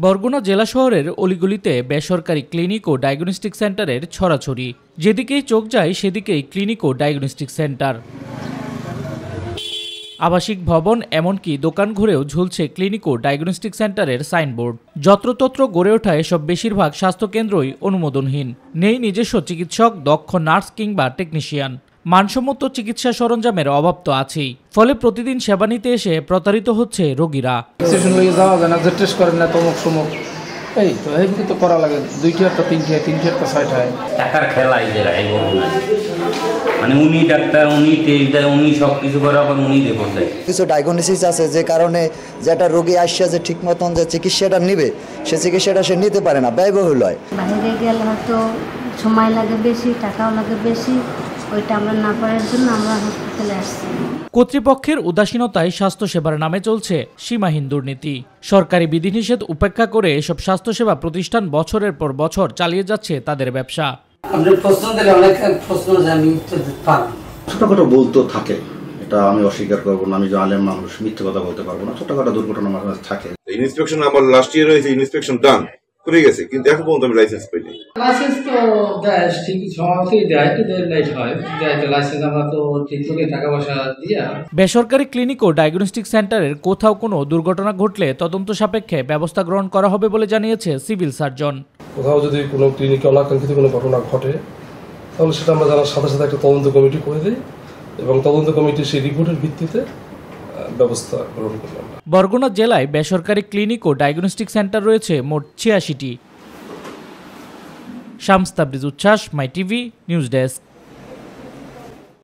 বরগুনা জেলা শহরের অলিগলিতে বেসরকারি ক্লিনিক ও ডায়াগনস্টিক সেন্টারের ছড়াছড়ি। যেদিকেই চোখ যায় সেদিকেই ক্লিনিক ও ডায়াগনস্টিক সেন্টার। আবাসিক ভবন এমনকি দোকান ঘুরেও ঝুলছে ক্লিনিক ও ডায়াগনস্টিক সেন্টারের সাইনবোর্ড। যত্রতত্র গড়ে ওঠা এসব বেশিরভাগ স্বাস্থ্যকেন্দ্রই অনুমোদনহীন। নেই নিজস্ব চিকিৎসক, দক্ষ নার্স কিংবা টেকনিশিয়ান। মানসম্মত চিকিৎসা সরঞ্জামের অভাব তো আছেই। ফলে প্রতিদিন সেবা নিতে এসে প্রতারিত হচ্ছে রোগীরা। এই তো এইগুলো তো করা লাগে, 2টা 3টা 6টা টাকার খেলা। মানে উনি ডাক্তার, উনি টেস্ট দেয়, উনি সব কিছু করে, আবার উনি রিপোর্ট দেয়। কিছু ডায়াগনোসিস আছে যে কারণে যেটা রোগী আসছে যে ঠিক মতন যে চিকিৎসাটা নিবে সে চিকিৎসাটা সে নিতে পারে না, ব্যয়বহুল হয়। বাইরে গেলে হয়তো সময় লাগে বেশি, টাকাও লাগে বেশি, ওইটা আমরা না পারার জন্য আমরা হসপিটালে আসছি। কর্তৃপক্ষের উদাসীনতায় স্বাস্থ্যসেবার নামে চলছে সীমাহীন দুর্নীতি। সরকারি বিধিনিষেধ উপেক্ষা করে এসব স্বাস্থ্যসেবা প্রতিষ্ঠান বছরের পর বছর চালিয়ে যাচ্ছে তাদের ব্যবসা। ছোটখাটো বলতে থাকে, এটা আমি অস্বীকার করবো না। আমি আলেম মানুষ, মিথ্যে কথা বলতে পারবো না। ছোটখাটো দুর্ঘটনা মাঝে মাঝে থাকে। ইন্সপেকশন আমার লাস্ট ইয়ার হয়েছে, ইন্সপেকশন ডান করে গেছে, কিন্তু এখন পর্যন্ত আমি লাইসেন্স পাইনি। লাইসেন্স তো দেয়, ঠিক সময়তেই দেয়, তো লেট হয় দেয় তো লাইসেন্স আমরা তো ঠিক করে টাকা পয়সা দিয়া। বেসরকারি ক্লিনিক ও ডায়াগনস্টিক সেন্টারের কোথাও কোনো দুর্ঘটনা ঘটলে তদন্ত সাপেক্ষে ব্যবস্থা গ্রহণ করা হবে বলে জানিয়েছে সিভিল সার্জন। কোথাও যদি কোনো ক্লিনিকে অনাকাঙ্ক্ষিত কোনো ঘটনা ঘটে তাহলে সেটা আমরা জানার সাথে সাথে একটা তদন্ত কমিটি করে দিই এবং তদন্ত কমিটি সেই রিপোর্টের ভিত্তিতে ব্যবস্থা গ্রহণ করলাম। বরগুনা জেলায় বেসরকারি ক্লিনিক ও ডায়াগনস্টিক সেন্টার রয়েছে মোট 86টি। শামস তাবরিজ উচ্ছ্বাস, মাই টিভি নিউজ ডেস্ক।